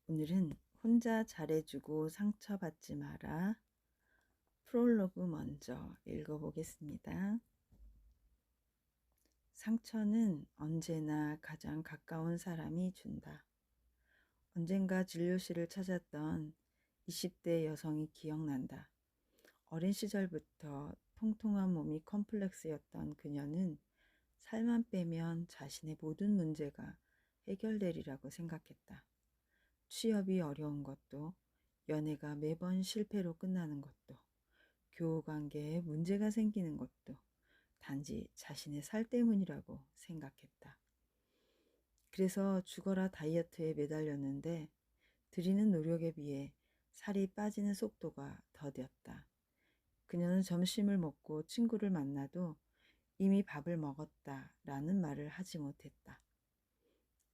오늘은 혼자 잘해주고 상처받지 마라. 프롤로그 먼저 읽어보겠습니다. 상처는 언제나 가장 가까운 사람이 준다. 언젠가 진료실을 찾았던 20대 여성이 기억난다. 어린 시절부터 통통한 몸이 컴플렉스였던 그녀는 살만 빼면 자신의 모든 문제가 해결되리라고 생각했다. 취업이 어려운 것도, 연애가 매번 실패로 끝나는 것도, 교우관계에 문제가 생기는 것도 단지 자신의 살 때문이라고 생각했다. 그래서 죽어라 다이어트에 매달렸는데 들이는 노력에 비해 살이 빠지는 속도가 더뎠다. 그녀는 점심을 먹고 친구를 만나도 이미 밥을 먹었다 라는 말을 하지 못했다.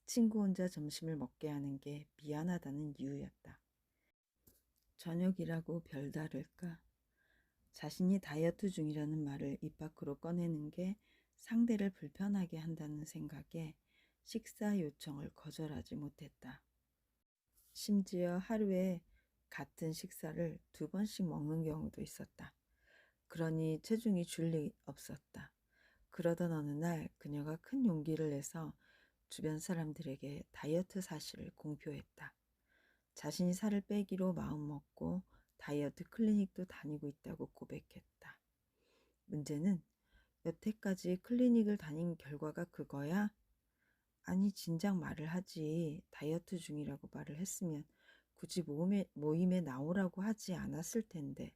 친구 혼자 점심을 먹게 하는 게 미안하다는 이유였다. 저녁이라고 별다를까? 자신이 다이어트 중이라는 말을 입 밖으로 꺼내는 게 상대를 불편하게 한다는 생각에 식사 요청을 거절하지 못했다. 심지어 하루에 같은 식사를 2번씩 먹는 경우도 있었다. 그러니 체중이 줄 리 없었다. 그러던 어느 날 그녀가 큰 용기를 내서 주변 사람들에게 다이어트 사실을 공표했다. 자신이 살을 빼기로 마음먹고 다이어트 클리닉도 다니고 있다고 고백했다. 문제는 여태까지 클리닉을 다닌 결과가 그거야? 아니 진작 말을 하지. 다이어트 중이라고 말을 했으면 굳이 모임에 나오라고 하지 않았을 텐데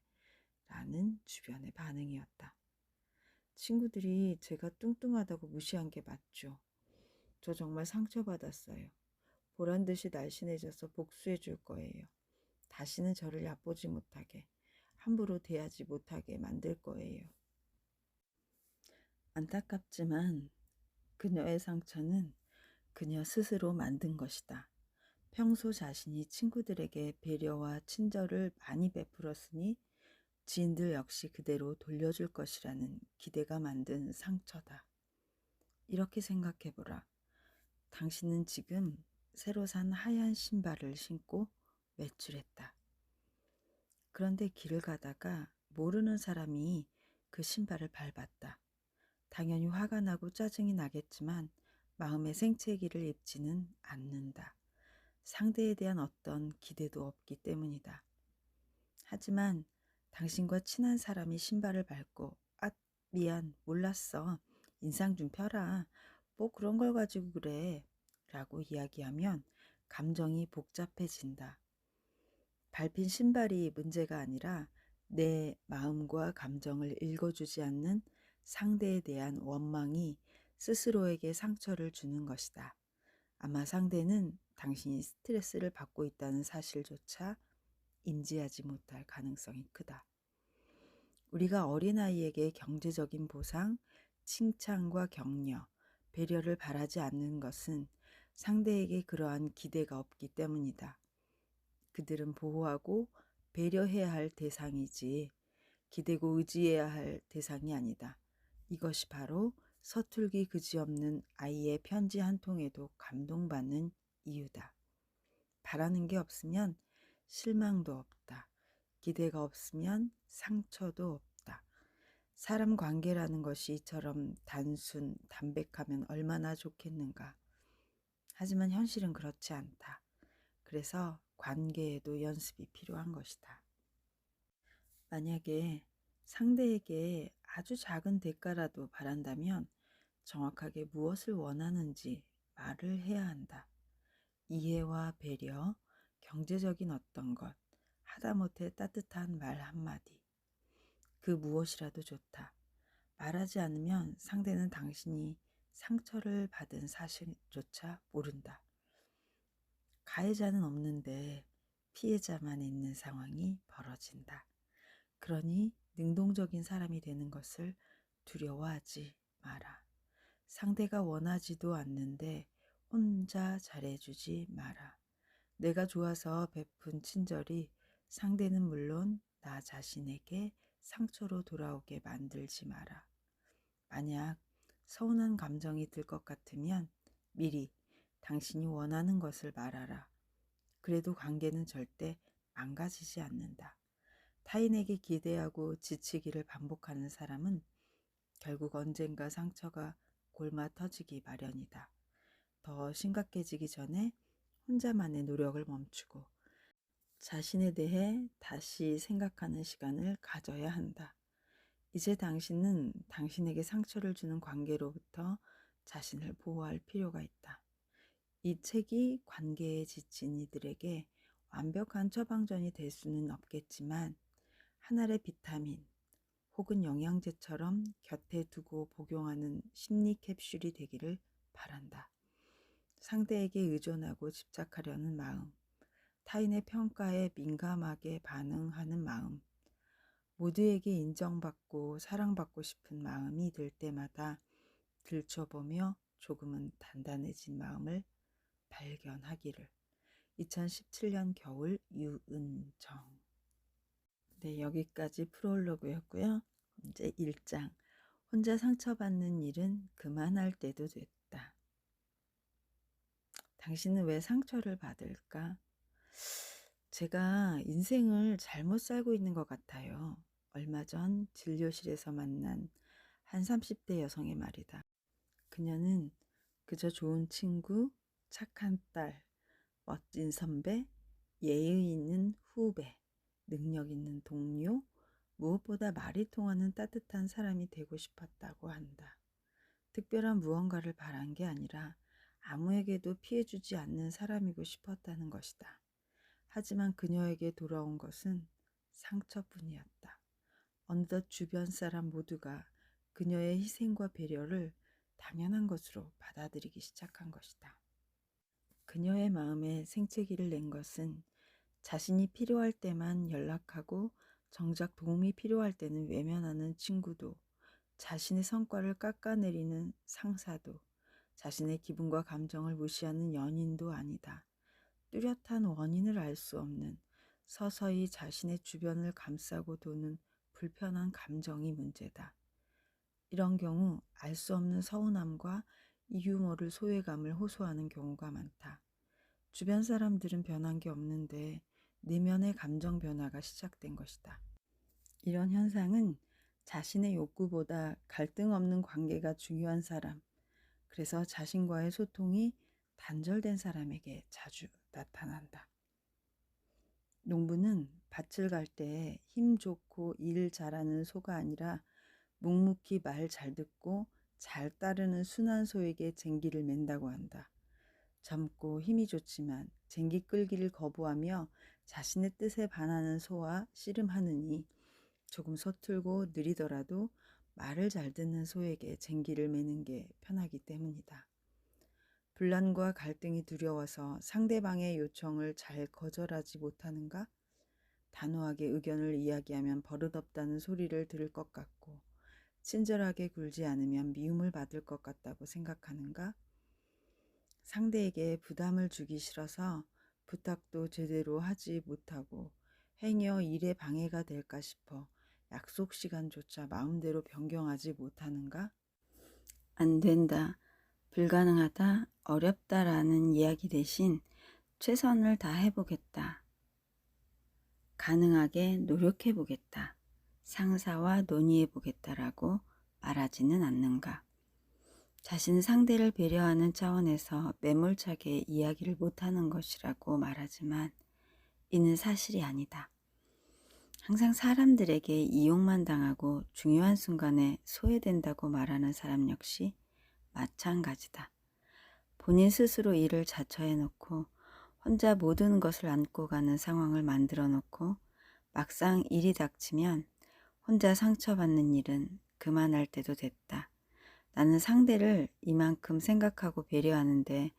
라는 주변의 반응이었다. 친구들이 제가 뚱뚱하다고 무시한 게 맞죠. 저 정말 상처받았어요. 보란듯이 날씬해져서 복수해 줄 거예요. 다시는 저를 얕보지 못하게, 함부로 대하지 못하게 만들 거예요. 안타깝지만 그녀의 상처는 그녀 스스로 만든 것이다. 평소 자신이 친구들에게 배려와 친절을 많이 베풀었으니 지인들 역시 그대로 돌려줄 것이라는 기대가 만든 상처다. 이렇게 생각해보라. 당신은 지금 새로 산 하얀 신발을 신고 외출했다. 그런데 길을 가다가 모르는 사람이 그 신발을 밟았다. 당연히 화가 나고 짜증이 나겠지만 마음의 생채기를 입지는 않는다. 상대에 대한 어떤 기대도 없기 때문이다. 하지만 당신과 친한 사람이 신발을 밟고 미안 몰랐어. 인상 좀 펴라. 뭐 그런 걸 가지고 그래. 라고 이야기하면 감정이 복잡해진다. 밟힌 신발이 문제가 아니라 내 마음과 감정을 읽어주지 않는 상대에 대한 원망이 스스로에게 상처를 주는 것이다. 아마 상대는 당신이 스트레스를 받고 있다는 사실조차 인지하지 못할 가능성이 크다. 우리가 어린아이에게 경제적인 보상, 칭찬과 격려, 배려를 바라지 않는 것은 상대에게 그러한 기대가 없기 때문이다. 그들은 보호하고 배려해야 할 대상이지 기대고 의지해야 할 대상이 아니다. 이것이 바로 서툴기 그지없는 아이의 편지 한 통에도 감동받는 이유다. 바라는 게 없으면 실망도 없다. 기대가 없으면 상처도 없다. 사람 관계라는 것이 이처럼 단순, 담백하면 얼마나 좋겠는가. 하지만 현실은 그렇지 않다. 그래서 관계에도 연습이 필요한 것이다. 만약에 상대에게 아주 작은 대가라도 바란다면 정확하게 무엇을 원하는지 말을 해야 한다. 이해와 배려, 경제적인 어떤 것, 하다못해 따뜻한 말 한마디. 그 무엇이라도 좋다. 말하지 않으면 상대는 당신이 상처를 받은 사실조차 모른다. 가해자는 없는데 피해자만 있는 상황이 벌어진다. 그러니 능동적인 사람이 되는 것을 두려워하지 마라. 상대가 원하지도 않는데 혼자 잘해주지 마라. 내가 좋아서 베푼 친절이 상대는 물론 나 자신에게 상처로 돌아오게 만들지 마라. 만약 서운한 감정이 들 것 같으면 미리 당신이 원하는 것을 말하라. 그래도 관계는 절대 망가지지 않는다. 타인에게 기대하고 지치기를 반복하는 사람은 결국 언젠가 상처가 골마 터지기 마련이다. 더 심각해지기 전에 혼자만의 노력을 멈추고 자신에 대해 다시 생각하는 시간을 가져야 한다. 이제 당신은 당신에게 상처를 주는 관계로부터 자신을 보호할 필요가 있다. 이 책이 관계에 지친 이들에게 완벽한 처방전이 될 수는 없겠지만 한 알의 비타민 혹은 영양제처럼 곁에 두고 복용하는 심리 캡슐이 되기를 바란다. 상대에게 의존하고 집착하려는 마음, 타인의 평가에 민감하게 반응하는 마음, 모두에게 인정받고 사랑받고 싶은 마음이 들 때마다 들춰보며 조금은 단단해진 마음을 발견하기를. 2017년 겨울 유은정. 네, 여기까지 프롤로그였고요. 이제 1장. 혼자 상처받는 일은 그만할 때도 됐다. 당신은 왜 상처를 받을까? 제가 인생을 잘못 살고 있는 것 같아요. 얼마 전 진료실에서 만난 한 30대 여성의 말이다. 그녀는 그저 좋은 친구, 착한 딸, 멋진 선배, 예의 있는 후배, 능력 있는 동료, 무엇보다 말이 통하는 따뜻한 사람이 되고 싶었다고 한다. 특별한 무언가를 바란 게 아니라 아무에게도 피해주지 않는 사람이고 싶었다는 것이다. 하지만 그녀에게 돌아온 것은 상처뿐이었다. 어느덧 주변 사람 모두가 그녀의 희생과 배려를 당연한 것으로 받아들이기 시작한 것이다. 그녀의 마음에 생채기를 낸 것은 자신이 필요할 때만 연락하고 정작 도움이 필요할 때는 외면하는 친구도, 자신의 성과를 깎아내리는 상사도, 자신의 기분과 감정을 무시하는 연인도 아니다. 뚜렷한 원인을 알 수 없는 서서히 자신의 주변을 감싸고 도는 불편한 감정이 문제다. 이런 경우 알 수 없는 서운함과 이유 모를 소외감을 호소하는 경우가 많다. 주변 사람들은 변한 게 없는데 내면의 감정 변화가 시작된 것이다. 이런 현상은 자신의 욕구보다 갈등 없는 관계가 중요한 사람, 그래서 자신과의 소통이 단절된 사람에게 자주 나타난다. 농부는 밭을 갈 때 힘 좋고 일 잘하는 소가 아니라 묵묵히 말 잘 듣고 잘 따르는 순한 소에게 쟁기를 맨다고 한다. 젊고 힘이 좋지만 쟁기 끌기를 거부하며 자신의 뜻에 반하는 소와 씨름하느니 조금 서툴고 느리더라도 말을 잘 듣는 소에게 쟁기를 매는 게 편하기 때문이다. 분란과 갈등이 두려워서 상대방의 요청을 잘 거절하지 못하는가? 단호하게 의견을 이야기하면 버릇없다는 소리를 들을 것 같고 친절하게 굴지 않으면 미움을 받을 것 같다고 생각하는가? 상대에게 부담을 주기 싫어서 부탁도 제대로 하지 못하고 행여 일에 방해가 될까 싶어 약속 시간조차 마음대로 변경하지 못하는가? 안 된다, 불가능하다, 어렵다라는 이야기 대신 최선을 다해보겠다, 가능하게 노력해보겠다, 상사와 논의해보겠다라고 말하지는 않는가? 자신은 상대를 배려하는 차원에서 매몰차게 이야기를 못하는 것이라고 말하지만 이는 사실이 아니다. 항상 사람들에게 이용만 당하고 중요한 순간에 소외된다고 말하는 사람 역시 마찬가지다. 본인 스스로 일을 자처해놓고 혼자 모든 것을 안고 가는 상황을 만들어 놓고 막상 일이 닥치면 혼자 상처받는 일은 그만할 때도 됐다. 나는 상대를 이만큼 생각하고 배려하는데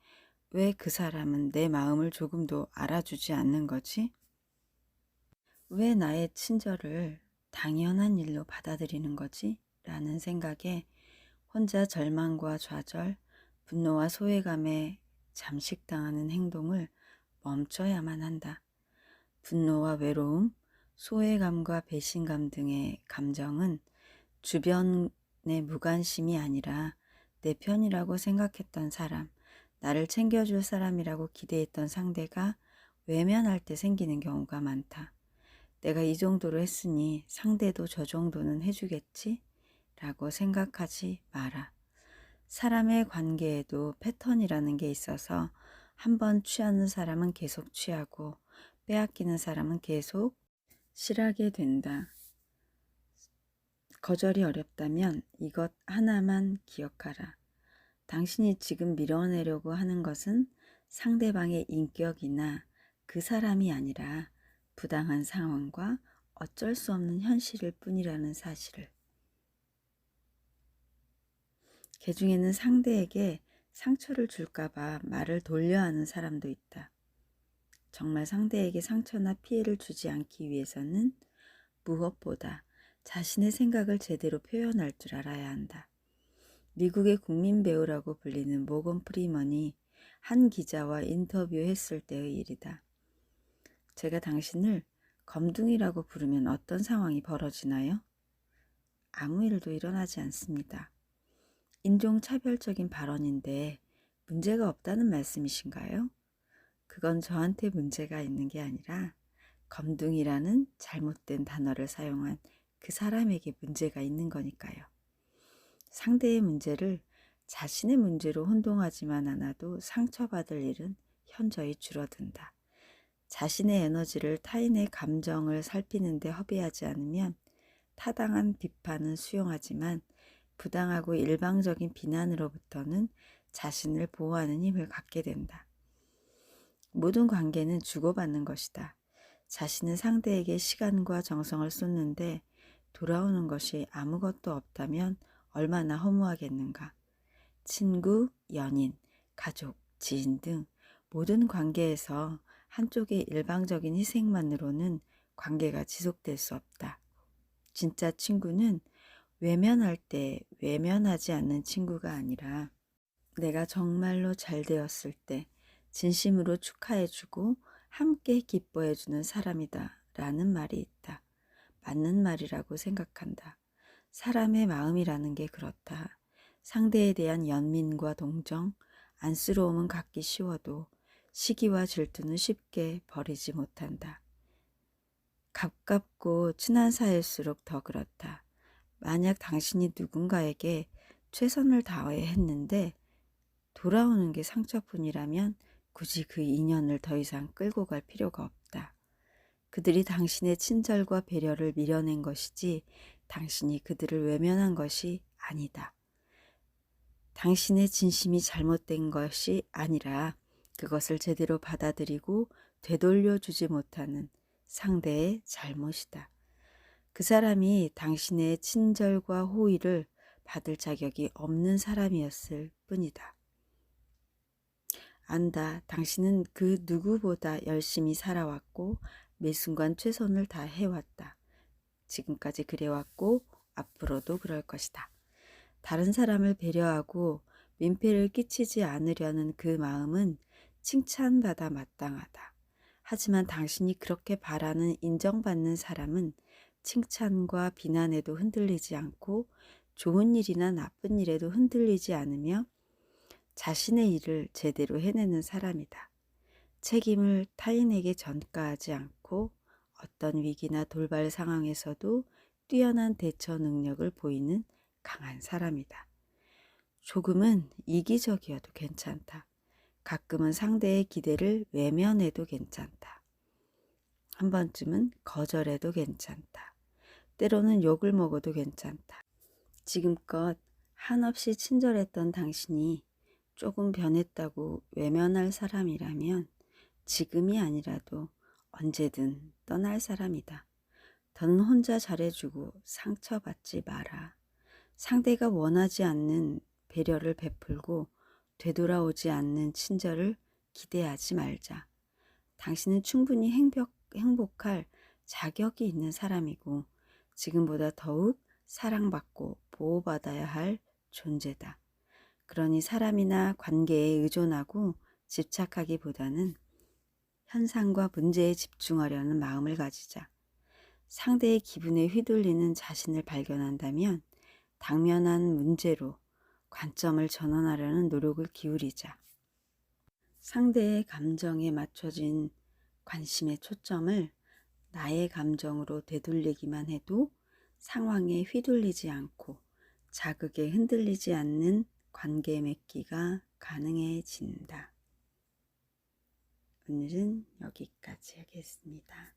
왜 그 사람은 내 마음을 조금도 알아주지 않는 거지? 왜 나의 친절을 당연한 일로 받아들이는 거지? 라는 생각에 혼자 절망과 좌절, 분노와 소외감에 잠식당하는 행동을 멈춰야만 한다. 분노와 외로움, 소외감과 배신감 등의 감정은 주변의 무관심이 아니라 내 편이라고 생각했던 사람, 나를 챙겨줄 사람이라고 기대했던 상대가 외면할 때 생기는 경우가 많다. 내가 이 정도로 했으니 상대도 저 정도는 해주겠지? 라고 생각하지 마라. 사람의 관계에도 패턴이라는 게 있어서 한번 취하는 사람은 계속 취하고 빼앗기는 사람은 계속 실하게 된다. 거절이 어렵다면 이것 하나만 기억하라. 당신이 지금 밀어내려고 하는 것은 상대방의 인격이나 그 사람이 아니라 부당한 상황과 어쩔 수 없는 현실일 뿐이라는 사실을. 개중에는 상대에게 상처를 줄까봐 말을 돌려 하는 사람도 있다. 정말 상대에게 상처나 피해를 주지 않기 위해서는 무엇보다 자신의 생각을 제대로 표현할 줄 알아야 한다. 미국의 국민 배우라고 불리는 모건 프리먼이 한 기자와 인터뷰했을 때의 일이다. 제가 당신을 검둥이라고 부르면 어떤 상황이 벌어지나요? 아무 일도 일어나지 않습니다. 인종차별적인 발언인데 문제가 없다는 말씀이신가요? 그건 저한테 문제가 있는 게 아니라 검둥이라는 잘못된 단어를 사용한 그 사람에게 문제가 있는 거니까요. 상대의 문제를 자신의 문제로 혼동하지만 않아도 상처받을 일은 현저히 줄어든다. 자신의 에너지를 타인의 감정을 살피는 데 허비하지 않으면 타당한 비판은 수용하지만 부당하고 일방적인 비난으로부터는 자신을 보호하는 힘을 갖게 된다. 모든 관계는 주고받는 것이다. 자신은 상대에게 시간과 정성을 쏟는데 돌아오는 것이 아무것도 없다면 얼마나 허무하겠는가. 친구, 연인, 가족, 지인 등 모든 관계에서 한쪽의 일방적인 희생만으로는 관계가 지속될 수 없다. 진짜 친구는 외면할 때 외면하지 않는 친구가 아니라 내가 정말로 잘 되었을 때 진심으로 축하해주고 함께 기뻐해주는 사람이다 라는 말이 있다. 맞는 말이라고 생각한다. 사람의 마음이라는 게 그렇다. 상대에 대한 연민과 동정, 안쓰러움은 갖기 쉬워도 시기와 질투는 쉽게 버리지 못한다. 가깝고 친한 사이일수록 더 그렇다. 만약 당신이 누군가에게 최선을 다해 했는데 돌아오는 게 상처뿐이라면 굳이 그 인연을 더 이상 끌고 갈 필요가 없다. 그들이 당신의 친절과 배려를 밀어낸 것이지 당신이 그들을 외면한 것이 아니다. 당신의 진심이 잘못된 것이 아니라 그것을 제대로 받아들이고 되돌려주지 못하는 상대의 잘못이다. 그 사람이 당신의 친절과 호의를 받을 자격이 없는 사람이었을 뿐이다. 안다. 당신은 그 누구보다 열심히 살아왔고 매 순간 최선을 다해왔다. 지금까지 그래왔고 앞으로도 그럴 것이다. 다른 사람을 배려하고 민폐를 끼치지 않으려는 그 마음은 칭찬받아 마땅하다. 하지만 당신이 그렇게 바라는 인정받는 사람은 칭찬과 비난에도 흔들리지 않고 좋은 일이나 나쁜 일에도 흔들리지 않으며 자신의 일을 제대로 해내는 사람이다. 책임을 타인에게 전가하지 않고 어떤 위기나 돌발 상황에서도 뛰어난 대처 능력을 보이는 강한 사람이다. 조금은 이기적이어도 괜찮다. 가끔은 상대의 기대를 외면해도 괜찮다. 한 번쯤은 거절해도 괜찮다. 때로는 욕을 먹어도 괜찮다. 지금껏 한없이 친절했던 당신이 조금 변했다고 외면할 사람이라면 지금이 아니라도 언제든 떠날 사람이다. 더는 혼자 잘해주고 상처받지 마라. 상대가 원하지 않는 배려를 베풀고 되돌아오지 않는 친절을 기대하지 말자. 당신은 충분히 행복할 자격이 있는 사람이고 지금보다 더욱 사랑받고 보호받아야 할 존재다. 그러니 사람이나 관계에 의존하고 집착하기보다는 현상과 문제에 집중하려는 마음을 가지자. 상대의 기분에 휘둘리는 자신을 발견한다면 당면한 문제로 관점을 전환하려는 노력을 기울이자. 상대의 감정에 맞춰진 관심의 초점을 나의 감정으로 되돌리기만 해도 상황에 휘둘리지 않고 자극에 흔들리지 않는 관계 맺기가 가능해진다. 오늘은 여기까지 하겠습니다.